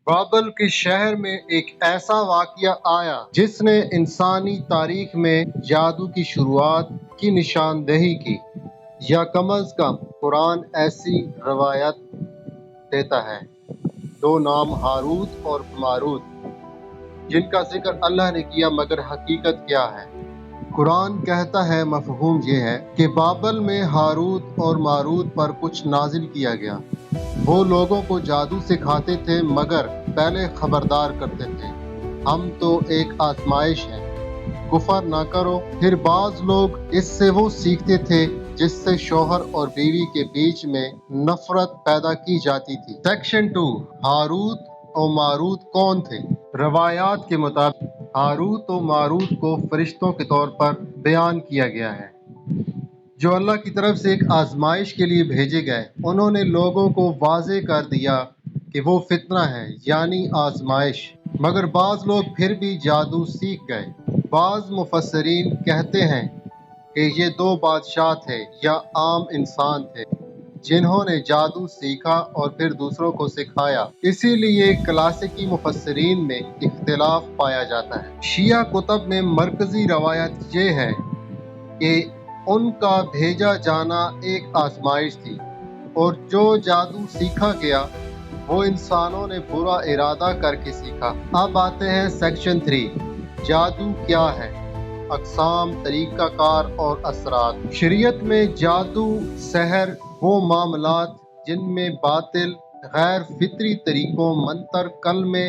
بابل کے شہر میں ایک ایسا واقعہ آیا جس نے انسانی تاریخ میں جادو کی شروعات کی نشاندہی کی، یا کم از کم قرآن ایسی روایت دیتا ہے۔ دو نام ہاروت اور ماروت جن کا ذکر اللہ نے کیا، مگر حقیقت کیا ہے؟ قرآن کہتا ہے مفہوم یہ ہے کہ بابل میں ہاروت اور ماروت پر کچھ نازل کیا گیا۔ وہ لوگوں کو جادو سکھاتے تھے مگر پہلے خبردار کرتے تھے، ہم تو ایک آزمائش ہے، کفر نہ کرو۔ پھر بعض لوگ اس سے وہ سیکھتے تھے جس سے شوہر اور بیوی کے بیچ میں نفرت پیدا کی جاتی تھی۔ سیکشن 2، ہاروت اور ماروت کون تھے؟ روایات کے مطابق ہاروت و ماروت کو فرشتوں کے طور پر بیان کیا گیا ہے جو اللہ کی طرف سے ایک آزمائش کے لیے بھیجے گئے۔ انہوں نے لوگوں کو واضح کر دیا کہ وہ فتنہ ہے، یعنی آزمائش، مگر بعض لوگ پھر بھی جادو سیکھ گئے۔ بعض مفسرین کہتے ہیں کہ یہ دو بادشاہ تھے یا عام انسان تھے جنہوں نے جادو سیکھا اور پھر دوسروں کو سکھایا، اسی لیے کلاسیکی مفسرین میں اختلاف پایا جاتا ہے۔ شیعہ کتب میں مرکزی روایت یہ ہے کہ ان کا بھیجا جانا ایک آزمائش تھی، اور جو جادو سیکھا گیا وہ انسانوں نے برا ارادہ کر کے سیکھا۔ اب آتے ہیں سیکشن 3، جادو کیا ہے؟ اقسام، طریقہ کار اور اثرات۔ شریعت میں جادو، سحر وہ معاملات جن میں باطل، غیر فطری طریقوں، منتر، کلمے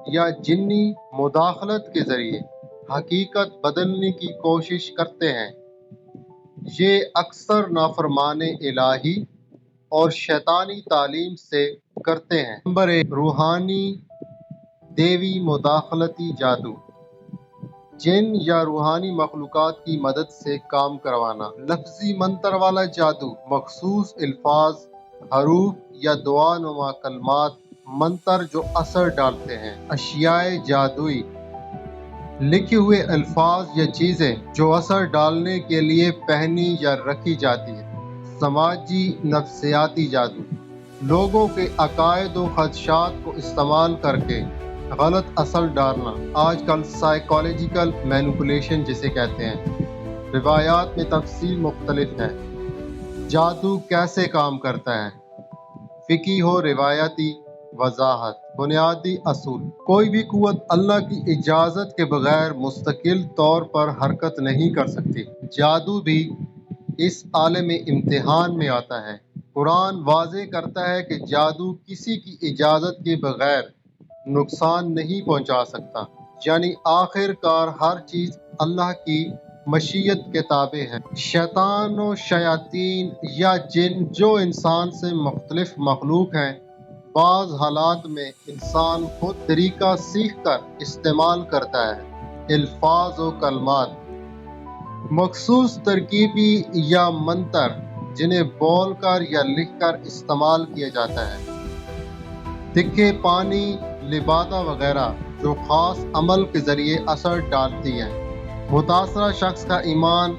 یا جنی مداخلت کے ذریعے حقیقت بدلنے کی کوشش کرتے ہیں، یہ اکثر نافرمان الہی اور شیطانی تعلیم سے کرتے ہیں۔ نمبر 1، روحانی دیوی مداخلتی جادو، جن یا روحانی مخلوقات کی مدد سے کام کروانا۔ لفظی منتر والا جادو، مخصوص الفاظ، حروف یا دعا نما کلمات، منتر جو اثر ڈالتے ہیں۔ اشیاء جادوئی، لکھے ہوئے الفاظ یا چیزیں جو اثر ڈالنے کے لیے پہنی یا رکھی جاتی ہیں۔ سماجی نفسیاتی جادو، لوگوں کے عقائد و خدشات کو استعمال کر کے غلط اثر ڈالنا، آج کل سائیکالوجیکل مینیپولیشن جسے کہتے ہیں۔ روایات میں تفصیل مختلف ہے۔ جادو کیسے کام کرتا ہے؟ فقہی و روایتی وضاحت۔ بنیادی اصول: کوئی بھی قوت اللہ کی اجازت کے بغیر مستقل طور پر حرکت نہیں کر سکتی۔ جادو بھی اس عالم امتحان میں آتا ہے۔ قرآن واضح کرتا ہے کہ جادو کسی کی اجازت کے بغیر نقصان نہیں پہنچا سکتا، یعنی آخر کار ہر چیز اللہ کی مشیت کے تابع ہے۔ شیطان و شیاطین یا جن جو انسان سے مختلف مخلوق ہیں، بعض حالات میں انسان خود طریقہ سیکھ کر استعمال کرتا ہے۔ الفاظ و کلمات، مخصوص ترکیبی یا منتر جنہیں بول کر یا لکھ کر استعمال کیا جاتا ہے۔ تکھے پانی، لبادہ وغیرہ جو خاص عمل کے ذریعے اثر ڈالتی ہیں۔ متاثرہ شخص کا ایمان،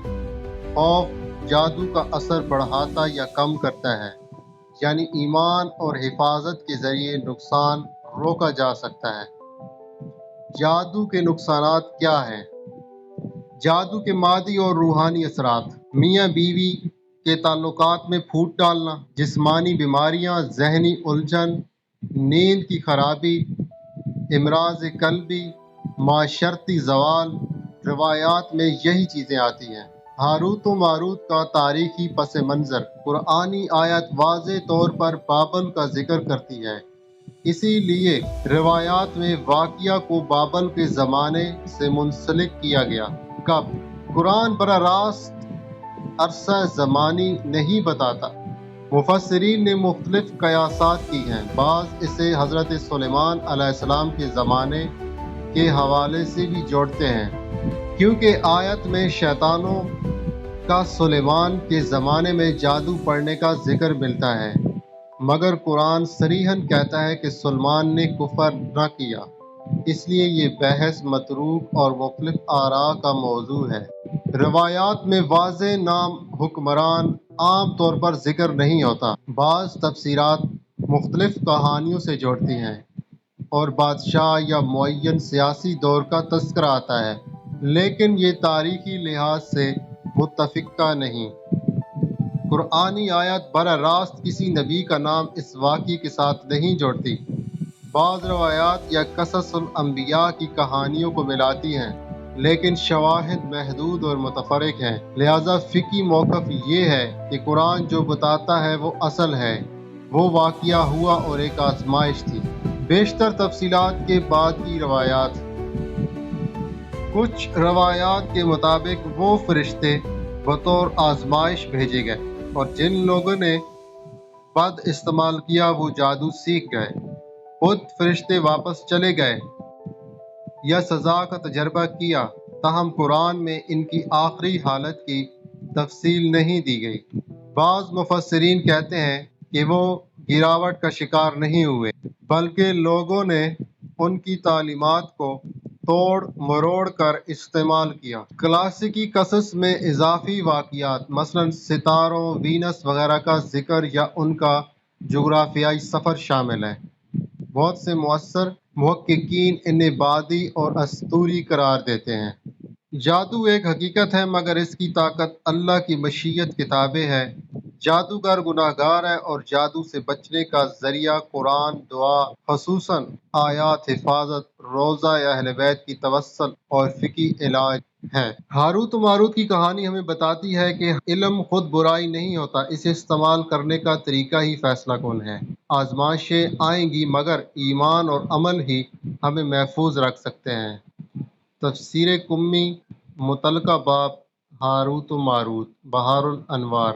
خوف جادو کا اثر بڑھاتا یا کم کرتا ہے، یعنی ایمان اور حفاظت کے ذریعے نقصان روکا جا سکتا ہے۔ جادو کے نقصانات کیا ہیں؟ جادو کے مادی اور روحانی اثرات: میاں بیوی کے تعلقات میں پھوٹ ڈالنا، جسمانی بیماریاں، ذہنی الجھن، نیند کی خرابی، امراض قلبی، معاشرتی زوال۔ روایات میں یہی چیزیں آتی ہیں۔ ہاروت و ماروت کا تاریخی پس منظر: قرآنی آیت واضح طور پر بابل کا ذکر کرتی ہے، اسی لیے روایات میں واقعہ کو بابل کے زمانے سے منسلک کیا گیا۔ کب؟ قرآن براہ راست عرصہ زمانی نہیں بتاتا۔ مفسرین نے مختلف قیاسات کی ہیں، بعض اسے حضرت سلیمان علیہ السلام کے زمانے کے حوالے سے بھی جوڑتے ہیں، کیونکہ آیت میں شیطانوں کا سلیمان کے زمانے میں جادو پڑھنے کا ذکر ملتا ہے، مگر قرآن صریحاً کہتا ہے کہ سلیمان نے کفر نہ کیا، اس لیے یہ بحث متروک اور مختلف آراء کا موضوع ہے۔ روایات میں واضح نام حکمران عام طور پر ذکر نہیں ہوتا۔ بعض تفسیرات مختلف کہانیوں سے جوڑتی ہیں، اور بادشاہ یا معین سیاسی دور کا تذکرہ آتا ہے، لیکن یہ تاریخی لحاظ سے متفقہ نہیں۔ قرآنی آیت براہ راست کسی نبی کا نام اس واقعے کے ساتھ نہیں جوڑتی۔ بعض روایات یا قصص الانبیاء کی کہانیوں کو ملاتی ہیں، لیکن شواہد محدود اور متفرق ہیں۔ لہذا فقہی موقف یہ ہے کہ قرآن جو بتاتا ہے وہ اصل ہے، وہ واقعہ ہوا اور ایک آزمائش تھی۔ بیشتر تفصیلات کے بعد کی روایات۔ کچھ روایات کے مطابق وہ فرشتے بطور آزمائش بھیجے گئے اور جن لوگوں نے بد استعمال کیا وہ جادو سیکھ گئے۔ خود فرشتے واپس چلے گئے یا سزا کا تجربہ کیا، تاہم قرآن میں ان کی آخری حالت کی تفصیل نہیں دی گئی۔ بعض مفسرین کہتے ہیں کہ وہ گراوٹ کا شکار نہیں ہوئے، بلکہ لوگوں نے ان کی تعلیمات کو توڑ مروڑ کر استعمال کیا۔ کلاسیکی قصص میں اضافی واقعات، مثلا ستاروں، وینس وغیرہ کا ذکر یا ان کا جغرافیائی سفر شامل ہے۔ بہت سے مؤثر محققین انہیں بادی اور اسطوری قرار دیتے ہیں۔ جادو ایک حقیقت ہے، مگر اس کی طاقت اللہ کی مشیت کے تابع ہے۔ جادوگر گناہگار ہے اور جادو سے بچنے کا ذریعہ قرآن، دعا، خصوصاً آیات حفاظت، روزہ یا اہل بیت کی توسل اور فقہی علاج ہے۔ ہاروت و ماروت کی کہانی ہمیں بتاتی ہے کہ علم خود برائی نہیں ہوتا، اسے استعمال کرنے کا طریقہ ہی فیصلہ کن ہے۔ آزمائشیں آئیں گی، مگر ایمان اور عمل ہی ہمیں محفوظ رکھ سکتے ہیں۔ تفسیر قمی، متعلقہ باب، ہاروت و ماروت، بحار الانوار۔